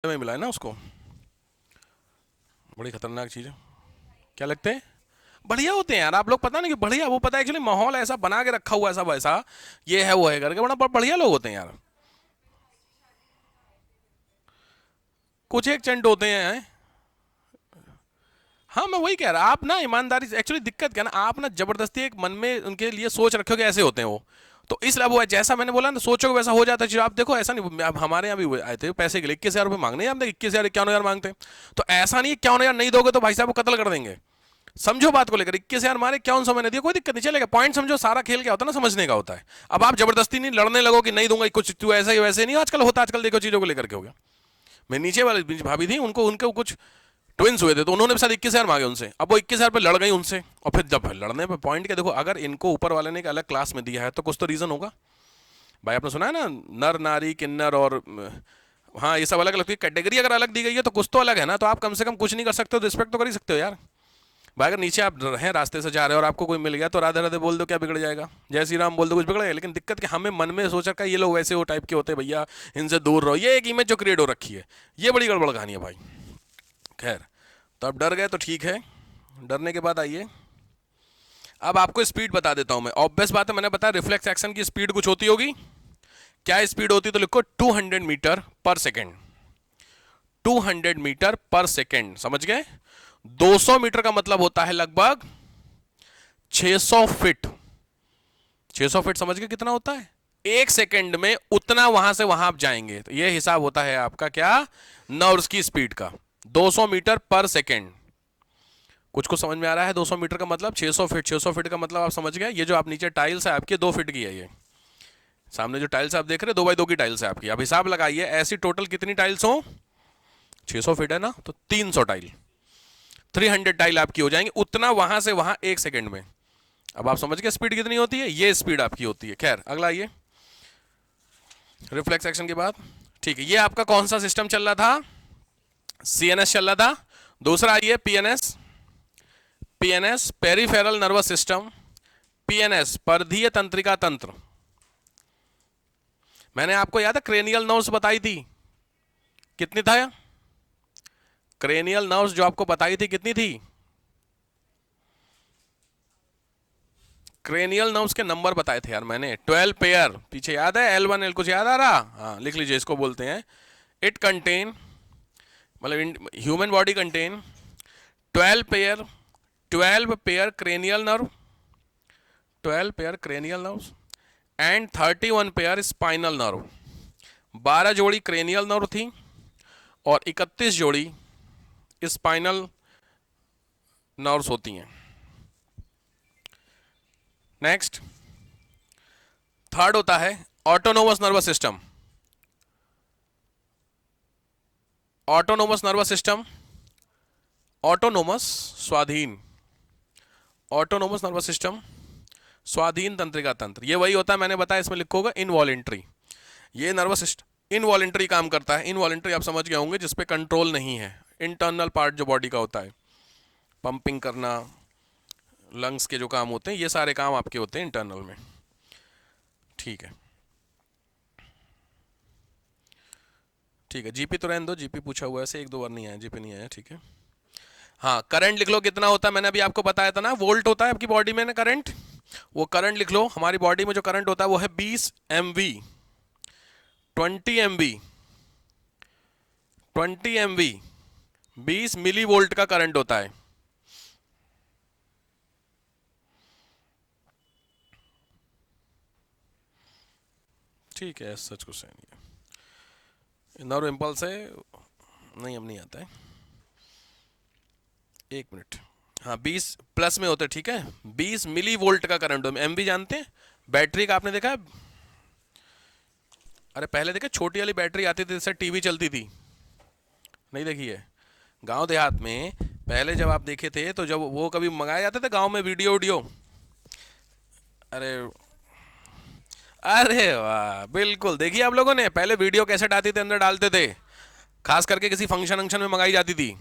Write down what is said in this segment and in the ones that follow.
में मिला है ना उसको, बड़ी खतरनाक चीज़ है। क्या लगते हैं? बढ़िया होते हैं यार, आप लोग पता नहीं कि बढ़िया, वो पता है एक्चुअली माहौल ऐसा बना के रखा हुआ है सब ऐसा, ये है वो है करके, बड़ा बढ़िया लोग होते हैं यार। कुछ एक चंड होते हैं। हाँ मैं वही कह रहा, आप ना ईमानदारी से, एक्चुअली दिक्कत क्या ना, आप ना जबरदस्ती एक मन में उनके लिए सोच रखोगे ऐसे होते हैं वो, तो इसलिए वो है, जैसा मैंने बोला ना, सोचोगे वैसा हो जाता है। आप देखो ऐसा नहीं, अब हमारे यहाँ भी आए थे पैसे के लिए, 21,000 रुपये मांगने, आप 21,000 51,000 मांगते हैं, तो ऐसा नहीं 51,000 नहीं दोगे तो भाई साहब वो कत्ल कर देंगे। समझो बात को लेकर, 21,000 मारे 5100 मैंने दिया, कोई दिक्कत नहीं, चलेगा, पॉइंट समझो, सारा खेल क्या होता है ना, समझने का होता है। अब आप जबरदस्ती नहीं लड़ने लगो कि नहीं दूंगा कुछ, तू ऐसा ही वैसे नहीं, आजकल होता, आजकल देखो चीजों को लेकर के हो गया। मैं नीचे वाली भाभी थी, उनको उनके कुछ ट्विंस हुए थे, तो उन्होंने शायद 21,000 मांगे उनसे, अब वो 21,000 पे लड़ गई उनसे, और फिर जब लड़ने पे पॉइंट क्या देखो, अगर इनको ऊपर वाले ने एक अलग क्लास में दिया है तो कुछ तो रीजन होगा। भाई आपने सुना है ना, नर नारी किन्नर और हाँ ये सब अलग अलग कैटेगरी अगर अलग दी गई है तो कुछ तो अलग है ना, तो आप कम से कम कुछ नहीं कर सकते हो, रिस्पेक्ट तो कर ही सकते हो यार। भाई अगर नीचे आप हैं रास्ते से जा रहे हो और आपको कोई मिल गया तो राधे राधे बोल दो, क्या बिगड़ जाएगा, जय श्री राम बोल दो, कुछ बिगड़ेगा? लेकिन दिक्कत कि हमें मन में सोच रखा है ये लोग वैसे वो टाइप के होते हैं भैया, इनसे दूर रहो, ये एक इमेज जो क्रिएट हो रखी है, ये बड़ी गड़बड़ कहानी है भाई। खैर, तो अब डर गए तो ठीक है, डरने के बाद आइए, अब आपको स्पीड बता देता हूं मैं। ऑब्वियस बात है, मैंने बताया रिफ्लेक्स एक्शन की स्पीड कुछ होती होगी, क्या स्पीड होती, तो लिखो 200 मीटर पर सेकेंड, 200 मीटर पर सेकेंड, समझ गए? 200 मीटर का मतलब होता है लगभग 600 फीट, 600 फीट समझ गए कितना होता है? एक सेकेंड में उतना वहां से वहां आप जाएंगे, तो ये हिसाब होता है आपका क्या, नर्व्स की स्पीड का, 200 मीटर पर सेकेंड। कुछ को समझ में आ रहा है? 200 मीटर का मतलब 600 फीट, 600 फीट का मतलब आप समझ गए, ये जो आप नीचे टाइल्स है आपकी 2 फीट की है, ये सामने जो टाइल्स आप देख रहे हैं 2 बाई 2 की टाइल्स है आपकी, अब हिसाब लगाइए ऐसी टोटल कितनी टाइल्स हो, 600 फीट है ना, तो 300 टाइल, 300 टाइल आपकी हो जाएंगी, उतना वहां से वहां एक सेकेंड में। अब आप समझ गए स्पीड कितनी होती है, ये स्पीड आपकी होती है। खैर अगला आइए, रिफ्लेक्स एक्शन के बाद, ठीक है, ये आपका कौन सा सिस्टम चल रहा था, सीएनएस चल रहा था। दूसरा आइए PNS, PNS peripheral nervous system, PNS परधीय तंत्रिका तंत्र। मैंने आपको याद है क्रेनियल नर्व्स बताई थी, कितनी था? क्रेनियल नर्व्स जो आपको बताई थी कितनी थी? क्रेनियल नर्व्स के नंबर बताए थे यार मैंने, 12 पेयर, पीछे याद है L1 L कुछ याद आ रहा? हाँ लिख लीजिए, इसको बोलते हैं इट कंटेन, मतलब human body contain 12 pair, 12 pair cranial nerve, 12 pair cranial nerves and 31 pair spinal nerve. 12 जोड़ी क्रेनियल नर्व थी और 31 जोड़ी स्पाइनल नर्व्स होती हैं। नेक्स्ट, थर्ड होता है autonomous nervous system. Autonomous nervous system, autonomous स्वाधीन, ऑटोनोमस नर्वस सिस्टम स्वाधीन तंत्रिका तंत्र, ये वही होता है, मैंने बताया इसमें लिखोगे इनवॉलेंट्री। ये नर्वस सिस्टम इनवॉलेंट्री काम करता है, इनवॉलेंट्री आप समझ गए होंगे, जिसपे कंट्रोल नहीं है, इंटरनल पार्ट जो बॉडी का होता है, पंपिंग करना, लंग्स के जो काम होते हैं, ये सारे काम आपके होते हैं इंटरनल में। ठीक है, ठीक है, जीपी तो रहने दो, जीपी पूछा हुआ है ऐसे, एक दो बार नहीं आया, जीपी नहीं आया, ठीक है। हाँ करंट लिख लो कितना होता है, मैंने अभी आपको बताया था ना, वोल्ट होता है आपकी बॉडी में ना करंट, वो करंट लिख लो, हमारी बॉडी में जो करंट होता है वो है 20 MV, 20 MV, 20 MV, 20 milli volt का करंट होता है। ठीक है, सच कुछ नहीं है, नर्व इम्पल्स है, नहीं अब नहीं आता है, एक मिनट, हाँ 20 प्लस में होते हैं, ठीक है, 20 मिली वोल्ट का करंट, एमवी जानते हैं, बैटरी का आपने देखा है? अरे पहले देखा छोटी वाली बैटरी आती थी जिससे टीवी चलती थी, नहीं देखी है? गांव देहात में पहले जब आप देखे थे, तो जब वो कभी मंगाए जाते थे गांव में वीडियो वीडियो, अरे अरे वाह, बिल्कुल देखिए आप लोगों ने, पहले वीडियो कैसेट आती थी अंदर डालते थे, खास करके किसी फंक्शन वंक्शन में मंगाई जाती थी,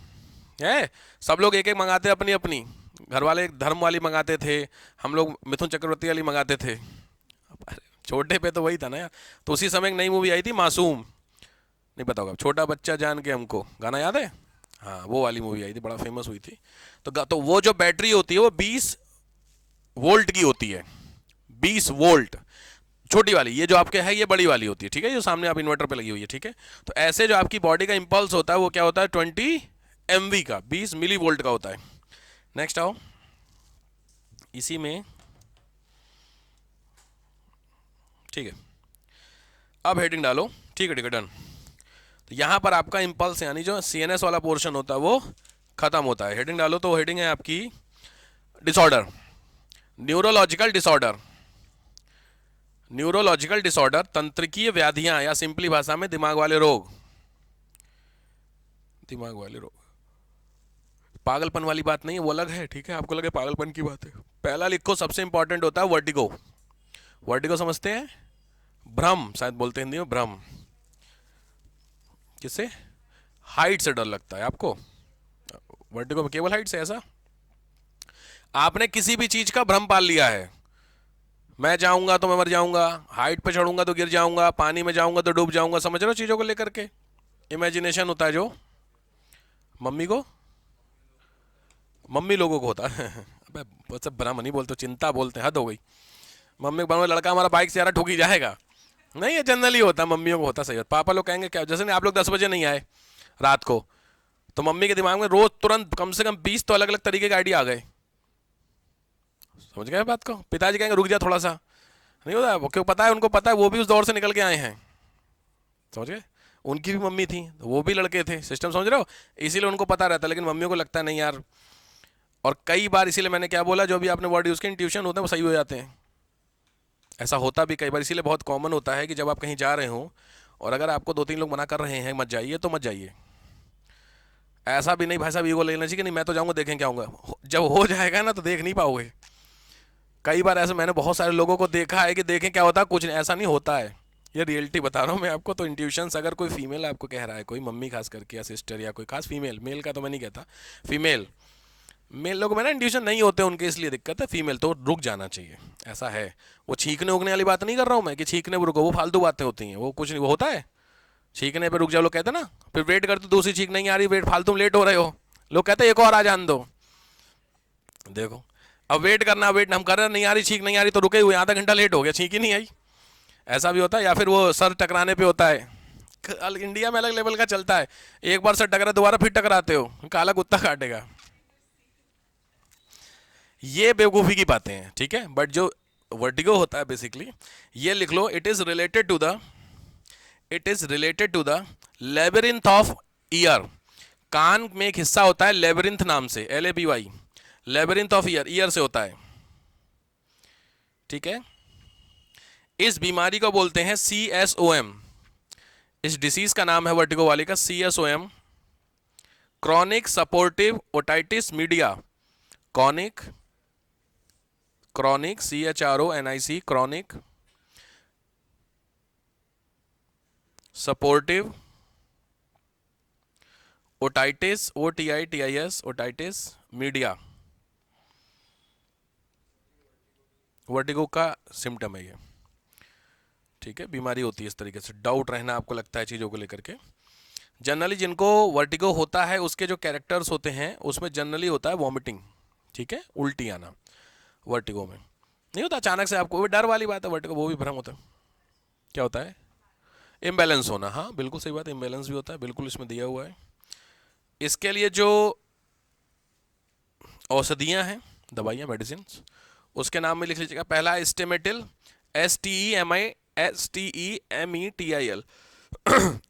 है सब लोग एक एक मंगाते अपनी अपनी, घर वाले एक धर्म वाली मंगाते थे, हम लोग मिथुन चक्रवर्ती वाली मंगाते थे। अरे छोटे पे तो वही था ना यार। तो उसी समय एक नई मूवी आई थी मासूम, नहीं पता होगा, छोटा बच्चा जान के हमको, गाना याद है? हाँ, वो वाली मूवी आई थी, बड़ा फेमस हुई थी। तो वो जो बैटरी होती है वो 20 वोल्ट की होती है, 20 वोल्ट। छोटी वाली, ये जो आपके है ये बड़ी वाली होती है, ठीक है, जो सामने आप इन्वर्टर पे लगी हुई है, ठीक है। तो ऐसे जो आपकी बॉडी का इंपल्स होता है वो क्या होता है, 20 MV का, 20 मिली वोल्ट का होता है। नेक्स्ट आओ, इसी में, ठीक है, अब हेडिंग डालो, ठीक है, ठीक है, डन। तो यहां पर आपका इंपल्स यानी जो CNS वाला पोर्शन होता है वो खत्म होता है। हेडिंग डालो, तो हेडिंग है आपकी disorder, neurological disorder. Neurological disorder, तंत्रिकीय व्याधियां, या सिंपली भाषा में दिमाग वाले रोग। दिमाग वाले रोग, पागलपन वाली बात नहीं है, वो अलग है, ठीक है, आपको लगे पागलपन की बात है। पहला लिखो, सबसे इंपॉर्टेंट होता है वर्टिगो। वर्टिगो समझते हैं? भ्रम, शायद बोलते हैं हिंदी में भ्रम। किससे? हाइट से डर लगता है आपको? वर्टिगो में केवल हाइट से? ऐसा आपने किसी भी चीज का भ्रम पाल लिया है, मैं जाऊंगा तो मैं मर जाऊंगा, हाइट पे चढ़ूंगा तो गिर जाऊंगा, पानी में जाऊंगा तो डूब जाऊंगा, समझ रहे हो चीजों को लेकर के? इमेजिनेशन होता है जो मम्मी को, मम्मी लोगों को होता है अबे वैसे भ्रम नहीं बोलते, चिंता बोलते हैं, हद हो गई। मम्मी को बनवा, लड़का हमारा बाइक से यार ठोकी जाएगा, नहीं, ये जनरली होता है, मम्मियों को होता, सही होता। पापा लोग कहेंगे क्या, जैसे नहीं आप लोग 10 बजे नहीं आए रात को, तो मम्मी के दिमाग में रोज तुरंत कम से कम 20 तो अलग अलग तरीके के आइडिया आ गए, समझ गए बात को? पिताजी कहेंगे रुक जा थोड़ा सा, नहीं होता, वो क्यों, पता है उनको, पता है वो भी उस दौर से निकल के आए हैं, समझ गए? उनकी भी मम्मी थी, वो भी लड़के थे, सिस्टम समझ रहे हो? इसीलिए उनको पता रहता है, लेकिन मम्मियों को लगता है नहीं यार। और कई बार, इसीलिए मैंने क्या बोला, जो भी आपने वर्ड यूज किया, इंट्यूशन होते हैं वो सही हो जाते हैं। ऐसा होता भी कई बार, इसीलिए बहुत कॉमन होता है कि जब आप कहीं जा रहे हो और अगर आपको 2-3 लोग मना कर रहे हैं मत जाइए, तो मत जाइए। ऐसा भी नहीं भाई साहब ईगो ले लेना चाहिए कि नहीं मैं तो जाऊंगा, देखें क्या होगा, जब हो जाएगा ना तो देख नहीं पाओगे। कई बार ऐसे मैंने बहुत सारे लोगों को देखा है कि देखें क्या होता है, कुछ नहीं, ऐसा नहीं होता है, ये रियलिटी बता रहा हूँ मैं आपको। तो इंट्यूशंस, अगर कोई फीमेल आपको कह रहा है, कोई मम्मी खास करके, या सिस्टर, या कोई खास फीमेल, मेल का तो मैं नहीं कहता, फीमेल, मेल लोगों में ना इंट्यूशन नहीं होते उनके, इसलिए दिक्कत है। फीमेल तो रुक जाना चाहिए, ऐसा है। वो छींकने उगने वाली बात नहीं कर रहा हूँ मैं कि छींकने पर रुको, वो फालतू बातें होती हैं, वो कुछ नहीं, वो होता है छींकने पे रुक जाओ, लोग कहते हैं ना, फिर वेट करते दूसरी छींक नहीं आ रही, वेट फालतू लेट हो रहे हो, लोग कहते हैं एक और आ जान दो। देखो, अब वेट करना, वेट हम कर रहे, नहीं आ रही छींक, नहीं आ रही, तो रुके हुए, आधा घंटा लेट हो गया, छींक ही नहीं आई, ऐसा भी होता है। या फिर वो सर टकराने पे होता है, इंडिया में अलग लेवल का चलता है, एक बार सर टकरा दोबारा फिर टकराते हो, काला कुत्ता काटेगा। ये बेवकूफ़ी की बातें हैं, ठीक है। बट जो वर्टिगो होता है बेसिकली, ये लिख लो, it is related to the labyrinth of ear. कान में एक हिस्सा होता है लेबरिंथ नाम से, LABY, labyrinth of ear, ear से होता है, ठीक है। इस बीमारी को बोलते हैं CSOM, इस डिसीज का नाम है वर्टिगो वाले का CSOM, chronic supportive otitis media. Chronic, CHRONIC, chronic supportive otitis, OTITIS, otitis media, vertigo का सिम्टम है ये, ठीक है, बीमारी होती है इस तरीके से। डाउट रहना आपको लगता है चीज़ों को लेकर के। जनरली जिनको वर्टिगो होता है उसके जो कैरेक्टर्स होते हैं उसमें जनरली होता है वॉमिटिंग, ठीक है, उल्टी आना। वर्टिगो में नहीं होता अचानक से आपको, वो डर वाली बात है, वर्टिगो वो भी भ्रम होता है। क्या होता है? इम्बैलेंस होना, हाँ बिल्कुल सही बात है, इम्बैलेंस भी होता है, बिल्कुल इसमें दिया हुआ है। इसके लिए जो औषधियाँ हैं, दवाइयाँ, मेडिसिन, उसके नाम में लिख लीजिएगा। पहला स्टेमेटिल, STEMETIL,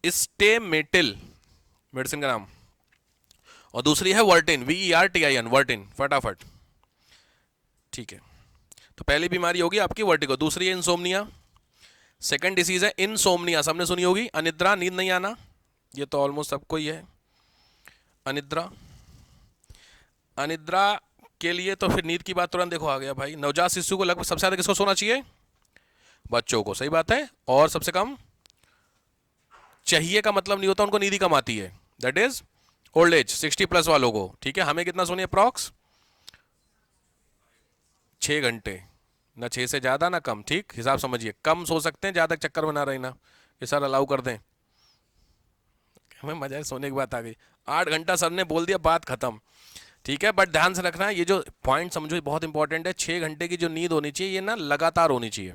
स्टेमेटिल मेडिसिन का नाम। और दूसरी है वर्टिन, VERTIN, वर्टिन, फटाफट, ठीक है। तो पहली बीमारी होगी आपकी वर्टिगो, दूसरी है इंसोम्निया, सेकंड डिसीज है इनसोम्निया, सबने सुनी होगी, अनिद्रा, नींद नहीं आना, ये तो ऑलमोस्ट सबको ही है, अनिद्रा। अनिद्रा के लिए तो फिर नींद की बात तुरंत देखो आ गया भाई। नवजात शिशु को लगभग सबसे ज्यादा किसको सोना चाहिए? बच्चों को, सही बात है। और सबसे कम चाहिए का मतलब नहीं होता उनको नींद ही कम आती है, दैट इज ओल्ड एज, 60+ वालों को, ठीक है। हमें कितना सोनी अप्रॉक्स? 6 घंटे, ना 6 से ज़्यादा ना कम, ठीक, हिसाब समझिए, कम सो सकते हैं, ज़्यादा चक्कर बना रहे ना, ये सर अलाउ कर दें, हमें मजा है, सोने की बात आ गई। 8 घंटा सर ने बोल दिया, बात खत्म। ठीक है, बट ध्यान से रखना, ये जो पॉइंट समझो बहुत इंपॉर्टेंट है। 6 घंटे की जो नींद होनी चाहिए ये ना लगातार होनी चाहिए।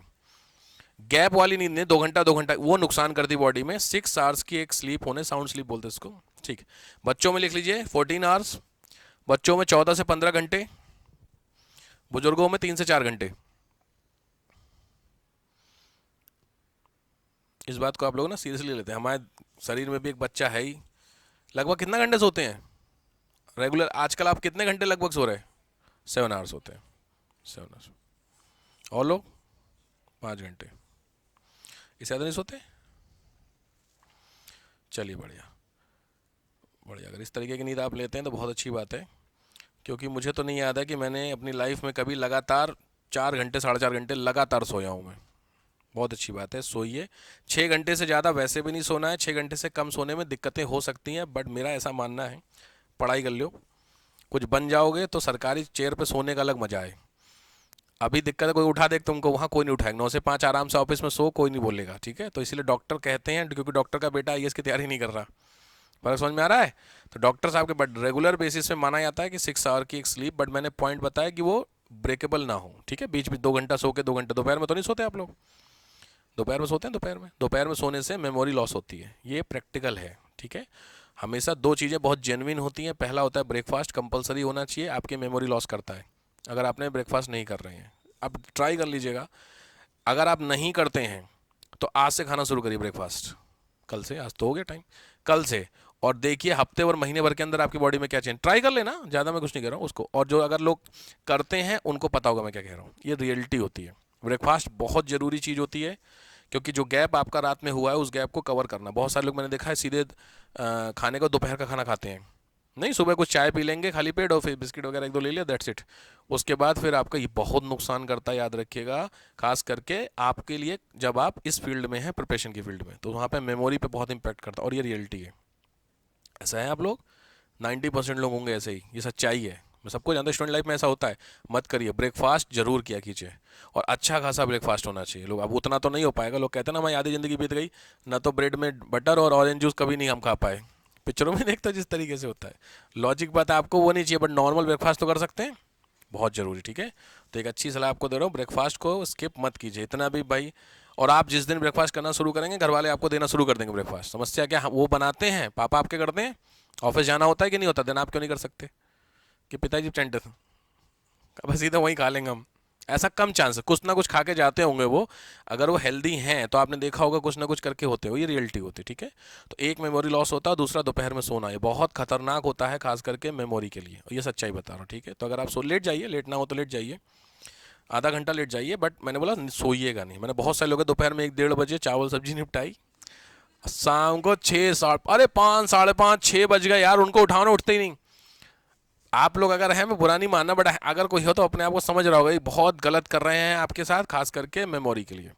गैप वाली नींद नहीं, 2 घंटा 2 घंटा वो नुकसान करती बॉडी में। 6 आवर्स की एक स्लीप होने, साउंड स्लीप बोलते हैं इसको। ठीक, बच्चों में लिख लीजिए 14 आवर्स, बच्चों में 14 से 15 घंटे, बुजुर्गों में 3 से 4 घंटे। इस बात को आप लोग ना सीरियसली लेते हैं। हमारे शरीर में भी एक बच्चा है ही। लगभग कितना घंटे सोते हैं रेगुलर आजकल? आप कितने घंटे लगभग सो रहे हैं? 7 आवर्स होते हैं, 7 आवर्स। और लोग 5 घंटे, इससे ज़्यादा नहीं सोते? चलिए बढ़िया बढ़िया। अगर इस तरीके की नींद आप लेते हैं तो बहुत अच्छी बात है, क्योंकि मुझे तो नहीं याद है कि मैंने अपनी लाइफ में कभी लगातार 4 घंटे 4.5 घंटे लगातार सोया हूँ मैं। बहुत अच्छी बात है, सोइए। 6 घंटे से ज़्यादा वैसे भी नहीं सोना है, 6 घंटे से कम सोने में दिक्कतें हो सकती हैं, बट मेरा ऐसा मानना है, पढ़ाई कर लो, कुछ बन जाओगे तो सरकारी चेयर पे सोने का अलग मजा है। अभी दिक्कत है, कोई उठा दे तुमको, वहाँ कोई नहीं उठाएगा। 9 से 5 आराम से ऑफिस में सो, कोई नहीं बोलेगा। ठीक है, तो इसलिए डॉक्टर कहते हैं, क्योंकि डॉक्टर का बेटा आईएएस की तैयारी नहीं कर रहा। पर समझ में आ रहा है? तो डॉक्टर साहब के बट रेगुलर बेसिस पे माना जाता है कि 6 आवर की एक स्लीप, बट मैंने पॉइंट बताया कि वो ब्रेकेबल ना हो। ठीक है, बीच में 2 घंटा सो के 2 घंटे दोपहर में तो नहीं सोते आप लोग? दोपहर में सोते हैं? दोपहर में सोने से मेमोरी लॉस होती है, ये प्रैक्टिकल है। ठीक है, हमेशा 2 चीज़ें बहुत जेन्युइन होती हैं। पहला होता है ब्रेकफास्ट कंपलसरी होना चाहिए, आपकी मेमोरी लॉस करता है अगर आपने ब्रेकफास्ट नहीं कर रहे हैं। आप ट्राई कर लीजिएगा, अगर आप नहीं करते हैं तो आज से खाना शुरू करिए ब्रेकफास्ट। कल से, आज तो हो गया टाइम, कल से। और देखिए हफ्ते और महीने भर के अंदर आपकी बॉडी में क्या चेंज, ट्राई कर लेना, ज़्यादा मैं कुछ नहीं कह रहा हूँ उसको। और जो अगर लोग करते हैं उनको पता होगा मैं क्या कह रहा हूँ, ये रियलिटी होती है। ब्रेकफास्ट बहुत ज़रूरी चीज़ होती है, क्योंकि जो गैप आपका रात में हुआ है उस गैप को कवर करना। बहुत सारे लोग मैंने देखा है सीधे खाने को दोपहर का खाना खाते हैं, नहीं, सुबह कुछ चाय पी लेंगे खाली पेट और फिर बिस्किट वगैरह 1-2 ले लिया, दैट्स इट। उसके बाद फिर आपका ये बहुत नुकसान करता है, याद रखिएगा। खास करके आपके लिए जब आप इस फील्ड में हैं, प्रिपरेशन की फील्ड में, तो वहाँ पे मेमोरी पे बहुत इंपैक्ट करता है, और ये रियलिटी है। ऐसा है, आप लोग 90% लोग होंगे ऐसे ही, ये सच्चाई है। मैं सबको जानता हूँ, स्टूडेंट लाइफ में ऐसा होता है। मत करिए, ब्रेकफास्ट जरूर किया कीजिए, और अच्छा खासा ब्रेकफास्ट होना चाहिए। लोग, अब उतना तो नहीं हो पाएगा, लोग कहते हैं ना हमारी आधी ज़िंदगी बीत गई, ना तो ब्रेड में बटर और ऑरेंज जूस कभी नहीं हम खा पाए। पिक्चरों में देखता जिस तरीके से होता है, लॉजिक बात है, आपको वो नहीं चाहिए, बट नॉर्मल ब्रेकफास्ट तो कर सकते हैं, बहुत ज़रूरी। ठीक है, तो एक अच्छी सलाह आपको दे रहा हूँ, ब्रेकफास्ट को स्किप मत कीजिए इतना भी भाई। और आप जिस दिन ब्रेकफास्ट करना शुरू करेंगे, घर वाले आपको देना शुरू कर देंगे ब्रेकफास्ट। समस्या क्या, वो बनाते हैं, पापा आपके करते हैं, ऑफिस जाना होता है कि नहीं होता, देन आप क्यों नहीं कर सकते? कि पिताजी टेंट बस सीधा वहीं खा लेंगे हम। ऐसा कम चांस है, कुछ ना कुछ खा के जाते होंगे वो। अगर वो हेल्दी हैं तो आपने देखा होगा कुछ ना कुछ करके होते हो, ये रियलिटी होती है। ठीक है, तो एक मेमोरी लॉस होता है, दूसरा दोपहर में सोना, ये बहुत खतरनाक होता है, खास करके मेमोरी के लिए, और ये सच्चाई बता रहा हूँ। ठीक है, तो अगर आप सो लेट जाइए, लेट ना हो तो लेट जाइए, आधा घंटा लेट जाइए, बट मैंने बोला सोइएगा नहीं। मैंने बहुत सारे लोग दोपहर में 1-1:30 बजे चावल सब्जी निपटाई, शाम को 6 अरे 5, 5:30, 6 बज गए यार, उनको उठाना, उठते ही नहीं। आप लोग अगर हैं, मैं बुरा नहीं मानना, बट अगर कोई हो तो अपने आप को समझ रहा होगा, ये बहुत गलत कर रहे हैं आपके साथ, खास करके मेमोरी के लिए।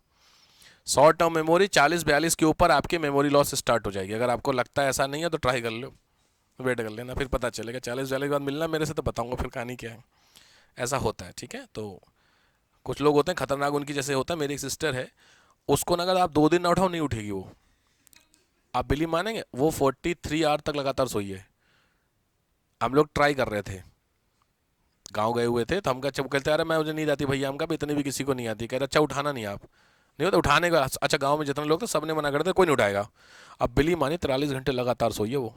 शॉर्ट टर्म मेमोरी 40-42 के ऊपर आपकी मेमोरी लॉस स्टार्ट हो जाएगी। अगर आपको लगता है ऐसा नहीं है तो ट्राई कर लो, वेट कर लेना, फिर पता चलेगा। 40-42 के बाद मिलना मेरे से, तो बताऊंगा फिर कहानी क्या है। ऐसा होता है। ठीक है, तो कुछ लोग होते हैं खतरनाक, उनकी जैसे होता है। मेरी एक सिस्टर है, उसको ना अगर आप 2 दिन ना उठाओ नहीं उठेगी वो। आप बिलीव मानेंगे, वो 43 आवर तक लगातार सोई है। हम लोग ट्राई कर रहे थे, गांव गए हुए थे, तो हम कहा, कहते अरे मैं, मुझे नींद आती भैया। हम कहा इतनी भी किसी को नहीं आती। कह रहे अच्छा उठाना नहीं, आप नहीं होता उठाने का। अच्छा, गांव में जितने लोग थे सबने मना कर दिया, कोई नहीं उठाएगा। अब बिली मानी 43 घंटे लगातार सोई है वो,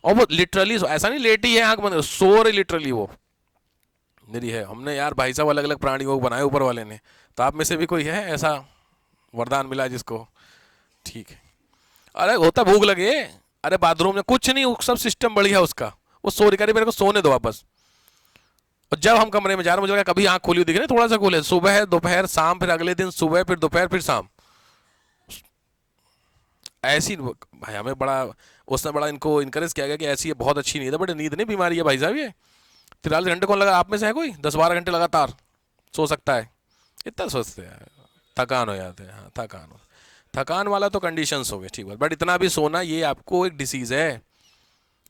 और वो लिटरली ऐसा नहीं लेटी है आंख बंद, सो रही लिटरली वो मेरी है। हमने यार भाई साहब अलग अलग प्राणियों को बनाए ऊपर वाले ने, तो आप में से भी कोई है ऐसा वरदान मिला जिसको? ठीक है, अरे होता भूख लगे, अरे बाथरूम में कुछ नहीं, सब सिस्टम बढ़िया उसका, वो सो रही, मेरे को सोने दो वापस। और जब हम कमरे में जा रहे, मुझे लगा कभी आंख खोली दिख रही, थोड़ा सा खोले, सुबह दोपहर शाम, फिर अगले दिन सुबह, फिर दोपहर, फिर शाम, ऐसी। भाई हमें बड़ा, उसने बड़ा इनको इनकरेज किया गया कि ऐसी है, बहुत अच्छी नींद है, बट नींद नहीं बीमारी है भाई साहब ये। 43 घंटे कौन लगा, आप में से है कोई 10-12 घंटे लगातार सो सकता है? इतना सोचते हैं, थकान हो जाते हैं। हाँ, थकान वाला तो कंडीशंस हो गए, ठीक है, बट इतना भी सोना ये आपको एक डिसीज है।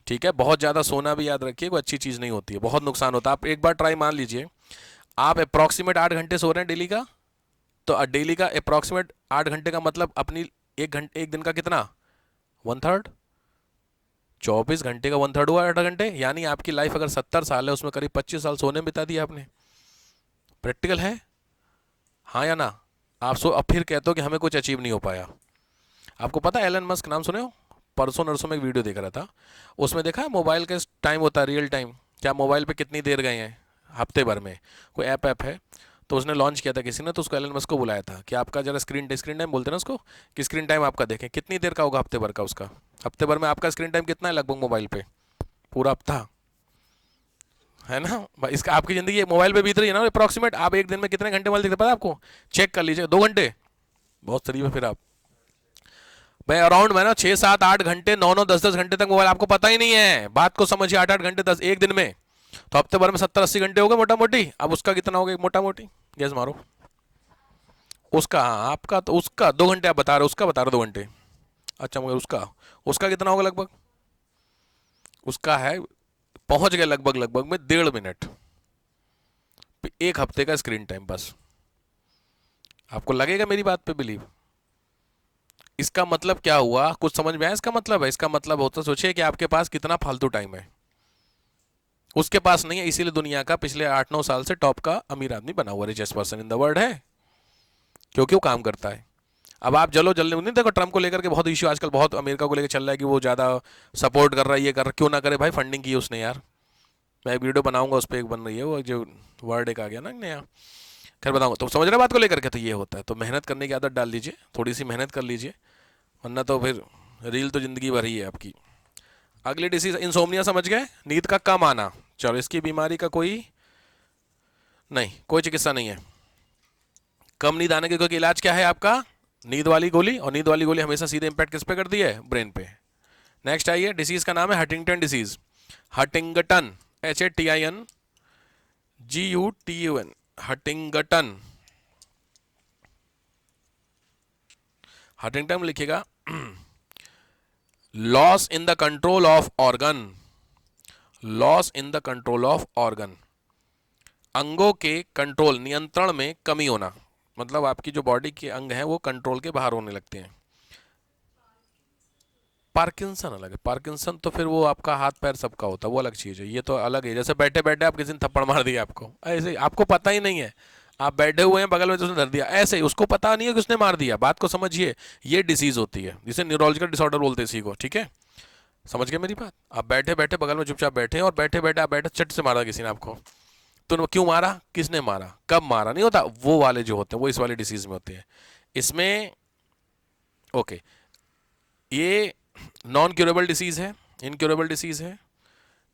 ठीक है, बहुत ज़्यादा सोना भी याद रखिए कोई अच्छी चीज़ नहीं होती है, बहुत नुकसान होता है। आप एक बार ट्राई मान लीजिए, आप अप्रॉक्सीमेट 8 घंटे सो रहे हैं डेली का, तो डेली का अप्रॉक्सीमेट 8 घंटे का मतलब अपनी 1 घंटे, एक दिन का कितना, 1/3, 24 घंटे का 1/3 हुआ 8 घंटे, यानी आपकी लाइफ अगर 70 साल है उसमें करीब 25 साल सोने में बिता दिया आपने। प्रैक्टिकल है, हाँ या ना? आप अब फिर कहते हो कि हमें कुछ अचीव नहीं हो पाया। आपको पता है एलन मस्क, नाम सुने हो? परसों नरसों में एक वीडियो देख रहा था, उसमें देखा है मोबाइल का टाइम होता है रियल टाइम, क्या मोबाइल पे कितनी देर गए हैं हफ्ते भर में, कोई ऐप है। तो उसने लॉन्च किया था किसी ने, तो उसको एलन मस्क को बुलाया था कि आपका जरा स्क्रीन टाइम बोलते हैं ना उसको, कि स्क्रीन टाइम आपका देखें कितनी देर का होगा हफ्ते भर का उसका। हफ्ते भर में आपका स्क्रीन टाइम कितना है लगभग मोबाइल पे? पूरा हफ्ता, है ना भाई? इसका आपकी ज़िंदगी मोबाइल पे बीत रही है ना अप्रॉक्सीमेट। आप एक दिन में कितने घंटे मोबाइल देखते पता है आपको? चेक कर लीजिए, 2 घंटे, बहुत शरीफ है फिर आप भाई। अराउंड मैं ना 6 7 8 घंटे 9 9 10 10 घंटे तक मोबाइल, आपको पता ही नहीं है। बात को समझिए, 8 8 घंटे 10 एक दिन में, तो हफ्ते भर में 70 80 घंटे हो गए मोटा मोटी। अब उसका कितना हो गया मोटा मोटी, गैस मारो उसका। हाँ आपका तो उसका 2 घंटे आप बता रहे हो, उसका बता रहे हो 2 घंटे। अच्छा मगर उसका उसका कितना होगा लगभग? उसका है, पहुंच गए लगभग लगभग में 1.5 मिनट एक हफ्ते का स्क्रीन टाइम बस। आपको लगेगा मेरी बात पे बिलीव? इसका मतलब क्या हुआ, कुछ समझ में आया? इसका मतलब है, इसका मतलब होता, सोचिए कि आपके पास कितना फालतू टाइम है, उसके पास नहीं है। इसीलिए दुनिया का पिछले 8 9 साल से टॉप का अमीर आदमी बना हुआ, richest person in the world है, क्योंकि वो काम करता है। अब आप जल्दी नहीं, देखो ट्रम्प को लेकर के बहुत इश्यू आजकल, बहुत अमेरिका को लेकर चल रहा है कि वो ज़्यादा सपोर्ट कर रहा है, ये कर रहा है। क्यों ना करे भाई, फंडिंग की उसने यार। मैं एक वीडियो बनाऊंगा उस पर, एक बन रही है वो जो वर्ड एक आ गया ना नया, खैर बताऊंगा। तो समझ रहे बात को लेकर के? तो ये होता है, तो मेहनत करने की आदत डाल लीजिए, थोड़ी सी मेहनत कर लीजिए, वरना तो फिर रील तो ज़िंदगी भर ही है आपकी। अगली डिसीज इंसोम्निया, समझ गए? नींद का कम आना। चलो, इसकी बीमारी का कोई नहीं, कोई चिकित्सा नहीं है। कम नींद आने के कोई इलाज क्या है आपका? नींद वाली गोली, और नींद वाली गोली हमेशा सीधे इंपैक्ट किस पे करती है? ब्रेन पे। नेक्स्ट आइए, डिसीज का नाम है Huntington disease. Huntington, HATINGUTUN, Huntington. Huntington लिखिएगा। Loss in the control of organ, loss in the control of organ, अंगों के कंट्रोल, नियंत्रण में कमी होना। मतलब आपकी जो बॉडी के अंग हैं वो कंट्रोल के बाहर होने लगते हैं। पार्किंसन अलग है, पार्किंसन तो फिर वो आपका हाथ पैर सबका होता है, वो अलग चीज़ है। ये तो अलग है, जैसे बैठे बैठे आप किसी ने थप्पड़ मार दिया आपको, ऐसे ही आपको पता ही नहीं है, आप बैठे हुए हैं बगल में तो उसने धर दिया, ऐसे ही उसको पता नहीं है कि उसने मार दिया। बात को समझिए, ये डिसीज होती है जिसे न्यूरोलॉजिकल डिसऑर्डर बोलते हैं इसी को, ठीक है? समझ गए मेरी बात? आप बैठे बैठे बगल में चुपचाप बैठे हैं, और बैठे बैठे आप बैठे चट से मारा किसी ने आपको, तो क्यों मारा, किसने मारा, कब मारा, नहीं होता। वो वाले जो होते हैं वो इस वाले डिसीज में होते हैं। इसमें ओके, ये नॉन क्योरेबल डिसीज है, इनक्योरेबल डिसीज है,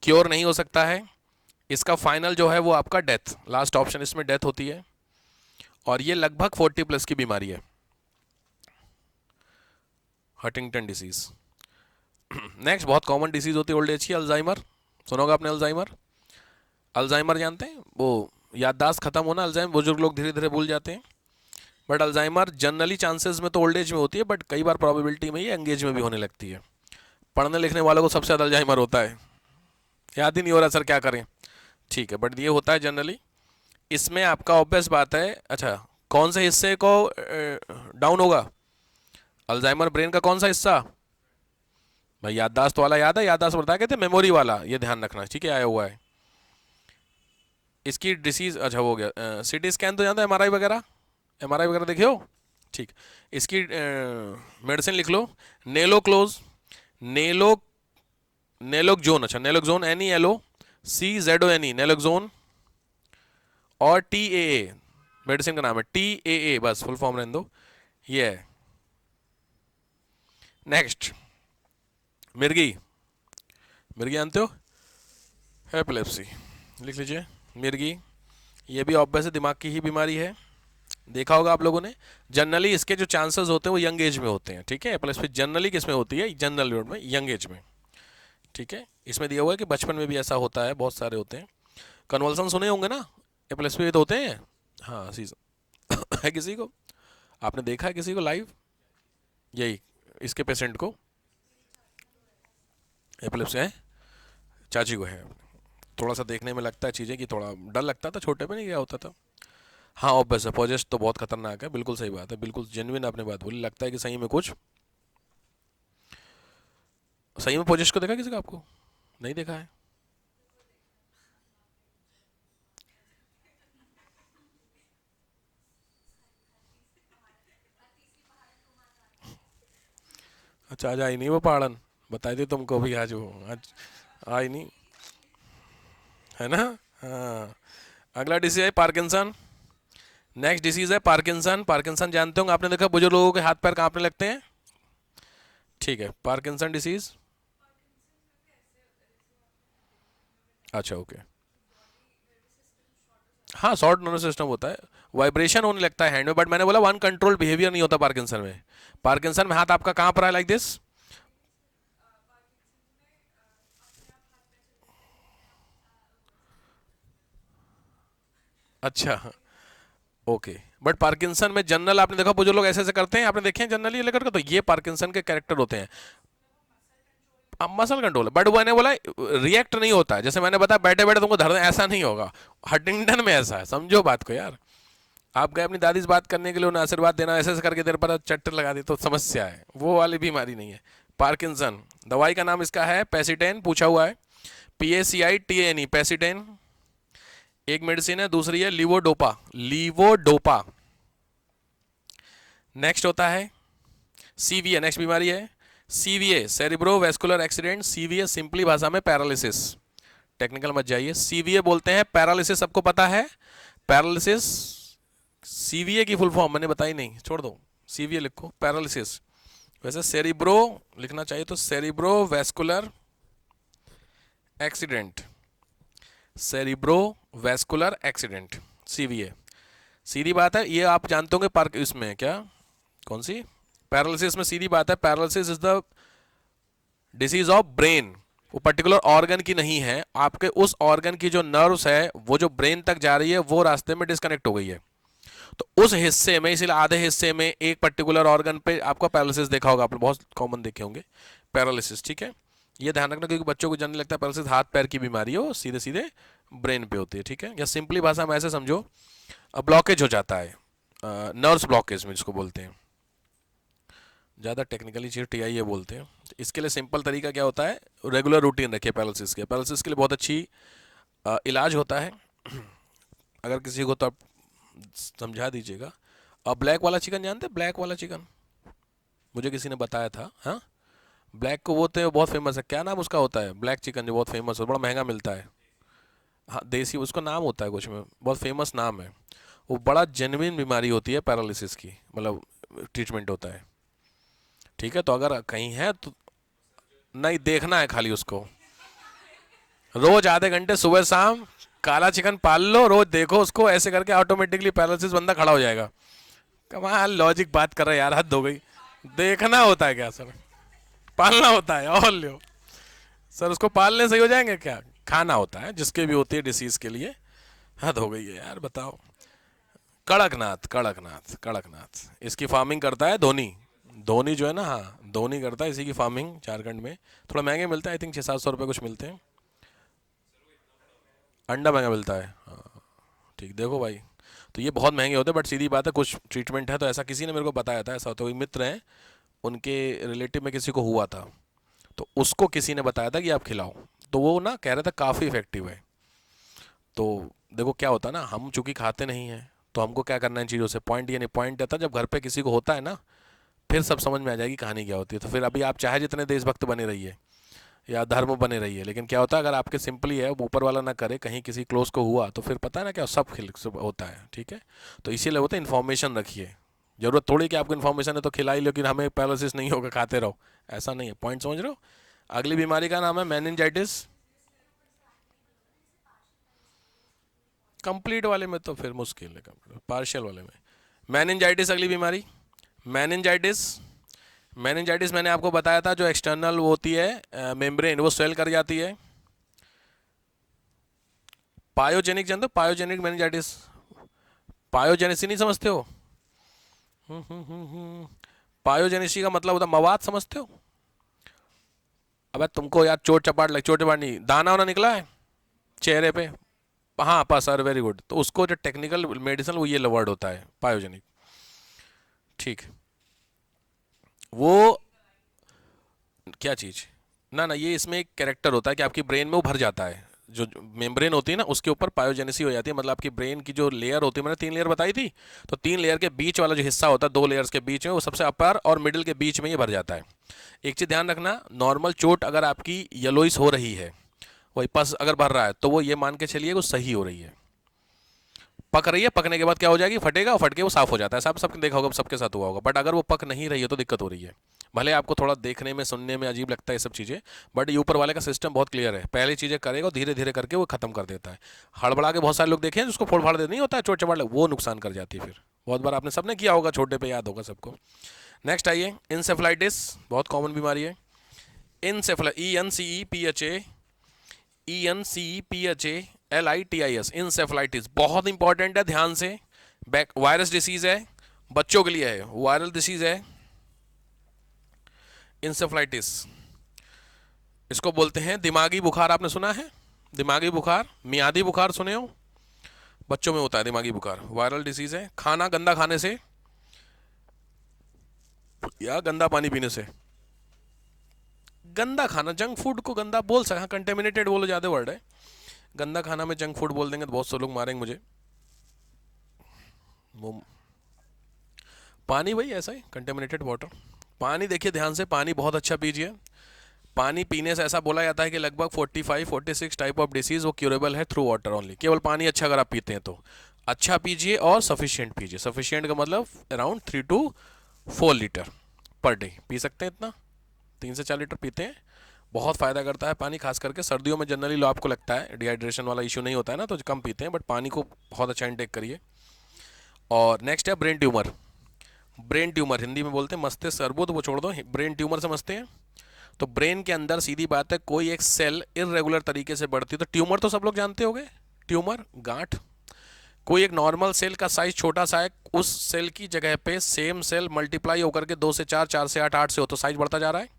क्योर नहीं हो सकता है। इसका फाइनल जो है वो आपका डेथ, लास्ट ऑप्शन इसमें डेथ होती है, और ये लगभग 40+ की बीमारी है, हंटिंगटन डिसीज। नेक्स्ट बहुत कॉमन डिसीज होती है ओल्ड एज की, अल्जाइमर। सुना होगा आपने अल्जाइमर? अल्जाइमर जानते हैं? वो याददाश्त खत्म होना, अल्जाइमर, बुजुर्ग लोग धीरे धीरे भूल जाते हैं। बट अल्जाइमर जनरली चांसेस में तो ओल्ड एज में होती है, बट कई बार प्रोबेबिलिटी में ये यंग एज में भी होने लगती है। पढ़ने लिखने वालों को सबसे ज़्यादा अल्जाइमर होता है, याद ही नहीं हो रहा सर क्या करें, ठीक है, बट ये होता है जनरली। इसमें आपका ऑब्वियस बात है, अच्छा कौन से हिस्से को डाउन होगा? अल्जाइमर ब्रेन का कौन सा हिस्सा भाई? याददाश्त वाला, याद है? याददाश्त बता कहते हैं, मेमोरी वाला, ये ध्यान रखना, ठीक है, आया हुआ है। इसकी डिसीज, अच्छा हो गया, सीटी स्कैन तो जानते हैं, एमआरआई वगैरह, एमआरआई वगैरह देखे हो, ठीक। इसकी मेडिसिन लिख लो, नेलोक्लोज, नेलो नेलोक्जोन, अच्छा नेलोक्जोन, NELOCZONE, नेलोक्जोन, और TAA, मेडिसिन का नाम है TAA, बस फुल फॉर्म रहने दो, ये है। नेक्स्ट, मिर्गी, मिर्गी जानते हो? एपिलेप्सी, लिख लीजिए मिर्गी। ये भी ऑब्वियस है, दिमाग की ही बीमारी है, देखा होगा आप लोगों ने। जनरली इसके जो चांसेस होते हैं वो यंग एज में होते हैं, ठीक है? एपिलेप्सी जनरली किस में होती है? जनरल में यंग एज में, ठीक है? इसमें दिया हुआ है कि बचपन में भी ऐसा होता है, बहुत सारे होते हैं। कन्वल्सन सुने होंगे ना, एपिलेप्सी में तो होते हैं। हाँ सीजन है किसी को, आपने देखा है किसी को लाइव? यही इसके पेशेंट को एपिलेप्सी है, चाची को है। थोड़ा सा देखने में लगता है चीज़ें कि थोड़ा डर लगता था, छोटे में नहीं गया होता था। हाँ ऑब्वियस है, पॉजेस्ट तो बहुत खतरनाक है, बिल्कुल सही बात है, बिल्कुल जेन्युइन आपने बात बोली, लगता है कि सही में कुछ सही में पोजेस को देखा किसी का आपको? नहीं देखा है? अच्छा, आज आई नहीं वो पहाड़न? बताई थी तुमको भी आज, वो आज आई नहीं, है ना? हाँ। अगला डिसीज है पार्किंसन। नेक्स्ट डिसीज है पार्किंसन। पार्किंसन जानते होंगे, आपने देखा बुजुर्ग लोगों के हाथ पैर कांपने लगते हैं। ठीक है, पार्किंसन डिसीज। अच्छा, ओके। हाँ, शॉर्ट नर्वस सिस्टम होता है, वाइब्रेशन होने लगता है हैंड में, बट मैंने बोला वन कंट्रोल बिहेवियर नहीं होता पार्किंसन में। पार्किंसन में हाथ आपका कांप रहा है लाइक दिस। अच्छा, ओके। बट पार्किंसन में जनरल आपने देखा बुजुर्ग लोग ऐसे ऐसे करते हैं, आपने देखे हैं जनरली ये लेकर के, तो ये पार्किंसन के कैरेक्टर होते हैं। मसल कंट्रोल, बट मैंने बोला रिएक्ट नहीं होता है, जैसे मैंने बताया बैठे बैठे तुमको धर दें, ऐसा नहीं होगा। हंटिंगटन में ऐसा है, समझो बात को यार। आप गए अपनी दादी से बात करने के लिए, उन्हें आशीर्वाद देना, ऐसे ऐसे करके देर पर चट्टर लगा दी तो समस्या है, वो वाली बीमारी नहीं है। पार्किंसन दवाई का नाम इसका है पेसिटेन, पूछा हुआ है। PACITANE, पेसिटेन एक मेडिसिन है, दूसरी है लीवोडोपा, लीवोडोपा। नेक्स्ट होता है CVA, नेक्स्ट बीमारी है CVA, सेरिब्रोवैस्कुलर एक्सीडेंट। CVA सिंपली भाषा में पैरालिसिस, टेक्निकल मत जाइए। CVA बोलते हैं पैरालिसिस, सबको पता है पैरालिसिस। CVA की फुल फॉर्म मैंने बताई नहीं, छोड़ दो, CVA लिखो, पैरालिसिस। वैसे सेरिब्रो लिखना चाहिए, तो सेरिब्रोवैस्कुलर एक्सीडेंट, सेरिब्रोवैस्कुलर एक्सीडेंट, CVA। सीधी बात है, ये आप जानते होंगे पार्क इसमें क्या, कौन सी, पैरालिसिस में सीधी बात है, paralysis is the disease of brain. वो पर्टिकुलर ऑर्गन की नहीं है, आपके उस ऑर्गन की जो नर्व्स है वो जो ब्रेन तक जा रही है वो रास्ते में डिस्कनेक्ट हो गई है, तो उस हिस्से में, इसलिए आधे हिस्से में एक पर्टिकुलर ऑर्गन पे आपका पैरालिसिस देखा होगा, आपने बहुत कॉमन देखे होंगे पैरालिसिस, ठीक है। ये ध्यान रखना, क्योंकि बच्चों को जनरली लगता है पैरालिसिस हाथ पैर की बीमारी है, वो सीधे सीधे ब्रेन पे होती है, ठीक है। या सिंपली भाषा में ऐसे समझो, ब्लॉकेज हो जाता है, नर्व्स ब्लॉकेज में जिसको बोलते हैं, ज़्यादा टेक्निकली चीज़ TIA बोलते हैं। तो इसके लिए सिंपल तरीका क्या होता है, रेगुलर रूटीन रखिए पैरालिसिस के। पैरालिसिस के लिए बहुत अच्छी इलाज होता है, अगर किसी को तो आप समझा दीजिएगा। अब ब्लैक वाला चिकन जानते हैं, ब्लैक वाला चिकन मुझे किसी ने बताया था, हाँ। ब्लैक को बोलते हैं, बहुत फेमस है, क्या नाम उसका होता है, ब्लैक चिकन जो बहुत फेमस है, बड़ा महंगा मिलता है। हाँ, देसी उसका नाम होता है कुछ में, बहुत फेमस नाम है। वो बड़ा जेन्युइन बीमारी होती है पैरालिसिस की, मतलब ट्रीटमेंट होता है, ठीक है। तो अगर कहीं है तो नहीं, देखना है खाली उसको, रोज आधे घंटे सुबह शाम काला चिकन पाल लो, रोज देखो उसको, ऐसे करके ऑटोमेटिकली पैरालिसिस बंदा खड़ा हो जाएगा। कमाल लॉजिक बात कर रहे हैं यार, हद हो गई। देखना होता है क्या सर, पालना होता है, और लो सर, उसको पालने से ही हो जाएंगे क्या, खाना होता है जिसके भी होती है डिसीज के लिए। हद हो गई है यार, बताओ। कड़कनाथ, कड़कनाथ, कड़कनाथ, इसकी फार्मिंग करता है धोनी। धोनी जो है ना, हाँ धोनी करता है इसी की फार्मिंग, झारखंड में थोड़ा महंगे मिलता है, आई थिंक 600-700 रुपये कुछ मिलते हैं। अंडा महंगा मिलता है, हाँ ठीक, देखो भाई। तो ये बहुत महंगे होते हैं, बट सीधी बात है कुछ ट्रीटमेंट है, तो ऐसा किसी ने मेरे को बताया था, ऐसा होता है, कोई मित्र हैं उनके रिलेटिव में किसी को हुआ था, तो उसको किसी ने बताया था कि आप खिलाओ, तो वो ना कह रहा था काफ़ी इफेक्टिव है। तो देखो क्या होता है ना, हम चूंकि खाते नहीं हैं, तो हमको क्या करना है इन चीज़ों से, पॉइंट ये नहीं, पॉइंट आता है जब घर पे किसी को होता है ना, फिर सब समझ में आ जाएगी कहानी क्या होती है। तो फिर अभी आप चाहे जितने देशभक्त बने रहिए या धर्म बने रहिए, लेकिन क्या होता है अगर आपके सिंपली है, ऊपर वाला ना करे, कहीं किसी क्लोज को हुआ तो फिर पता है ना क्या, सब होता है, ठीक है। तो इसीलिए होता है इन्फॉर्मेशन रखिए, जरूरत थोड़ी कि आपको इन्फॉर्मेशन है तो खिलाई, लेकिन हमें पैरालिसिस नहीं होगा खाते रहो, ऐसा नहीं है, पॉइंट समझ रहे हो। अगली बीमारी का नाम है मेनिंजाइटिस। कंप्लीट वाले में तो फिर मुश्किल है, पार्शियल वाले में। मेनिंजाइटिस अगली बीमारी, मेनिंजाइटिस। मेनिंजाइटिस मैंने आपको बताया था, जो एक्सटर्नल वो होती है मेम्ब्रेन, वो स्वेल कर जाती है। पायोजेनिक जानते हो, पायोजेनिक मेनिंजाइटिस, पायोजेनेसी नहीं समझते हो? पायोजेनेसी का मतलब होता है मवाद, समझते हो? अबे तुमको यार चोट चपाट लग, चोट चपाट नहीं, दाना वाना निकला है चेहरे पे, हाँ पास सर, वेरी गुड। तो उसको जो टेक्निकल मेडिसिन वो ये वर्ड होता है पायोजेनिक, ठीक। वो क्या चीज़, ना ना, ये इसमें एक कैरेक्टर होता है कि आपकी ब्रेन में वो भर जाता है, जो मेम्ब्रेन होती है ना उसके ऊपर पायोजेनेसी हो जाती है, मतलब आपकी ब्रेन की जो लेयर होती है, मैंने 3 लेयर बताई थी, तो 3 लेयर के बीच वाला जो हिस्सा होता है, 2 लेयर्स के बीच में, वो सबसे अपर और मिडिल के बीच में ये भर जाता है। एक चीज़ ध्यान रखना, नॉर्मल चोट अगर आपकी येलोइस हो रही है, वही पस अगर भर रहा है, तो वो ये मान के चलिए वो सही हो रही है। पक रही है, पकने के बाद क्या हो जाएगी, फटेगा और फट के वो साफ हो जाता है, सब सबने देखा होगा, सबके साथ हुआ होगा। बट अगर वो पक नहीं रही है तो दिक्कत हो रही है। भले आपको थोड़ा देखने में सुनने में अजीब लगता है ये सब चीज़ें, बट ये ऊपर वाले का सिस्टम बहुत क्लियर है, पहले चीज़ें करेगा और धीरे धीरे करके वो खत्म कर देता है। हड़बड़ा के बहुत सारे लोग देखे हैं जिसको फोड़ फाड़ दे, नहीं होता है चोट चपाट वो नुकसान कर जाती है फिर। बहुत बार आपने सबने किया होगा, छोटे पे याद होगा सबको। नेक्स्ट आइए, इंसेफ्लाइटिस, बहुत कॉमन बीमारी है। इंसेफ्ला ENCEPHAITIS, इंसेफ्लाइटिस बहुत इंपॉर्टेंट है, ध्यान से। बैक वायरस डिसीज है, बच्चों के लिए है, वायरल डिसीज है इंसेफ्लाइटिस। इसको बोलते हैं दिमागी बुखार, आपने सुना है दिमागी बुखार, मियादी बुखार सुने हो, बच्चों में होता है दिमागी बुखार, वायरल डिसीज है। खाना गंदा खाने से या गंदा पानी पीने से, गंदा खाना, जंक फूड को गंदा बोल सकते, कंटेमिनेटेड बोलो ज़्यादा वर्ड है, गंदा खाना में जंक फूड बोल देंगे तो बहुत से लोग मारेंगे मुझे। वो पानी वही ऐसा ही कंटेमिनेटेड वाटर। पानी देखिए ध्यान से, पानी बहुत अच्छा पीजिए। पानी पीने से ऐसा बोला जाता है कि लगभग 45-46 टाइप ऑफ डिसीज वो क्यूरेबल है थ्रू वाटर ओनली, केवल पानी अच्छा अगर आप पीते हैं तो। अच्छा पीजिए और सफिशिएंट पीजिए, सफिशिएंट का मतलब around 3 to 4 litre per day P सकते हैं, इतना 3 से 4 लीटर पीते हैं। बहुत फ़ायदा करता है पानी, खास करके सर्दियों में जनरली लो आपको लगता है डिहाइड्रेशन वाला इशू नहीं होता है ना, तो कम पीते हैं, बट पानी को बहुत अच्छा इंटेक करिए। और नेक्स्ट है brain tumour. Brain tumour Hindi में बोलते हैं मस्तिष्क अर्बुद, वो छोड़ दो, ब्रेन ट्यूमर समझते हैं। तो ब्रेन के अंदर सीधी बात है, कोई एक सेल इरेगुलर तरीके से बढ़ती है, तो ट्यूमर तो सब लोग जानते होंगे, ट्यूमर गांठ। कोई एक नॉर्मल सेल का साइज छोटा सा है, उस सेल की जगह पे सेम सेल मल्टीप्लाई होकर के 2 से 4, 4 से 8, 8 से हो, तो साइज बढ़ता जा रहा है।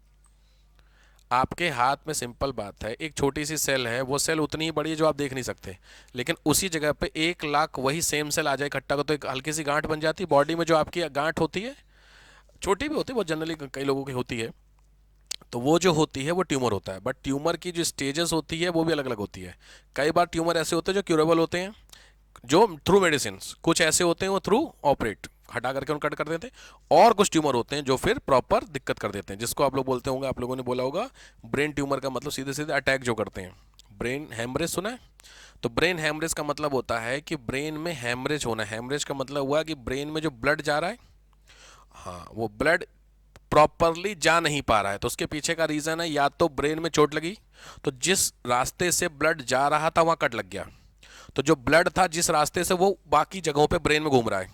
आपके हाथ में सिंपल बात है, एक छोटी सी सेल है, वो सेल उतनी ही बड़ी है जो आप देख नहीं सकते, लेकिन उसी जगह पे 1 लाख वही सेम सेल आ जाए इकट्ठा को, तो एक हल्की सी गांठ बन जाती है। बॉडी में जो आपकी गांठ होती है, छोटी भी होती है, बहुत जनरली कई लोगों की होती है, तो वो जो होती है वो ट्यूमर होता है। बट ट्यूमर की जो स्टेजेस होती है वो भी अलग अलग होती है। कई बार ट्यूमर ऐसे होते हैं जो क्यूरेबल होते हैं, जो थ्रू मेडिसिन, कुछ ऐसे होते हैं वो थ्रू ऑपरेट हटा करके उन कट कर देते हैं, और कुछ ट्यूमर होते हैं जो फिर प्रॉपर दिक्कत कर देते हैं, जिसको आप लोग बोलते होंगे, आप लोगों ने बोला होगा ब्रेन ट्यूमर का मतलब सीधे सीधे अटैक जो करते हैं। ब्रेन हैमरेज सुना है? तो ब्रेन हैमरेज का मतलब होता है कि ब्रेन में हैमरेज होना। हैमरेज का मतलब हुआ कि ब्रेन में जो ब्लड जा रहा है, हाँ, वो ब्लड प्रॉपरली जा नहीं पा रहा है, तो उसके पीछे का रीज़न है या तो ब्रेन में चोट लगी, तो जिस रास्ते से ब्लड जा रहा था वहाँ कट लग गया, तो जो ब्लड था जिस रास्ते से वो बाकी जगहों पे ब्रेन में घूम रहा है,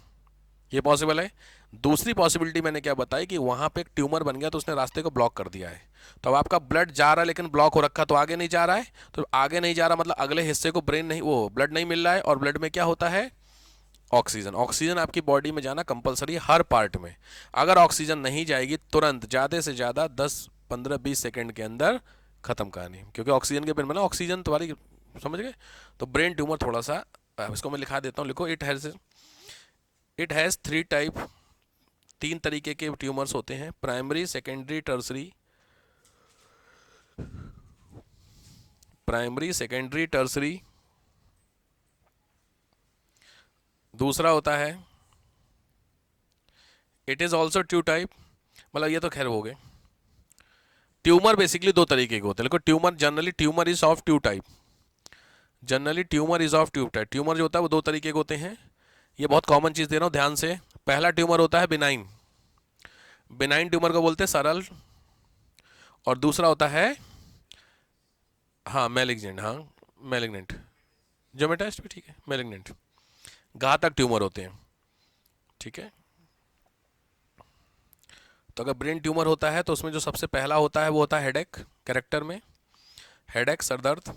ये पॉसिबल है। दूसरी पॉसिबिलिटी मैंने क्या बताई कि वहाँ पे एक ट्यूमर बन गया, तो उसने रास्ते को ब्लॉक कर दिया है, तो अब आपका ब्लड जा रहा है लेकिन ब्लॉक हो रखा, तो आगे नहीं जा रहा है, तो आगे नहीं जा रहा मतलब अगले हिस्से को ब्रेन नहीं, वो ब्लड नहीं मिल रहा है, और ब्लड में क्या होता है, ऑक्सीजन। ऑक्सीजन आपकी बॉडी में जाना कंपलसरी है हर पार्ट में। अगर ऑक्सीजन नहीं जाएगी तुरंत, ज़्यादा से ज़्यादा 10-15-20 सेकेंड के अंदर खत्म कहानी, क्योंकि ऑक्सीजन के बिन मतलब ऑक्सीजन तुम्हारी, समझ गए। तो ब्रेन ट्यूमर थोड़ा सा, इसको मैं लिखा देता हूँ, लिखो, इट हैज़ 3 टाइप, 3 तरीके के ट्यूमर्स होते हैं, primary, secondary, tertiary. Primary, secondary, tertiary. दूसरा होता है इट इज़ ऑल्सो 2 टाइप, मतलब ये तो खैर हो गए। ट्यूमर बेसिकली 2 तरीके के होते हैं, देखो tumour generally, tumour is of 2 type, generally tumour is of 2 type. Tumour जो होता है वो 2 तरीके के होते हैं, ये बहुत कॉमन चीज़ दे रहा हूँ ध्यान से। पहला ट्यूमर होता है बिनाइन, बिनाइन ट्यूमर को बोलते हैं सरल, और दूसरा होता है, हाँ, मैलिग्नेंट, हाँ, मैलिग्नेंट, जो मेटास्ट भी ठीक है, मैलिग्नेंट, घातक ट्यूमर होते हैं, ठीक है। तो अगर ब्रेन ट्यूमर होता है तो उसमें जो सबसे पहला होता है वो होता है हेडेक, कैरेक्टर में हेडेक, सर दर्द।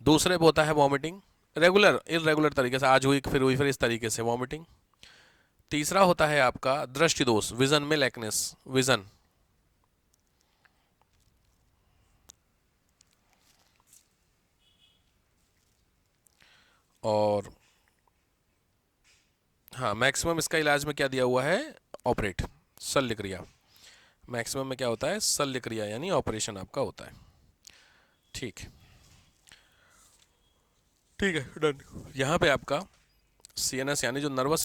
दूसरे पे होता है वॉमिटिंग, रेगुलर इरेगुलर तरीके से, आज हुई फिर इस तरीके से वॉमिटिंग। तीसरा होता है आपका दृष्टि दोष, विजन में लैकनेस, विजन। और हाँ, मैक्सिमम इसका इलाज में क्या दिया हुआ है, ऑपरेट, शल्य क्रिया। मैक्सिमम में क्या होता है, शल्य क्रिया यानी ऑपरेशन आपका होता है। ठीक है, ठीक है, डन। यहाँ पे आपका सीएनएस यानी जो नर्वस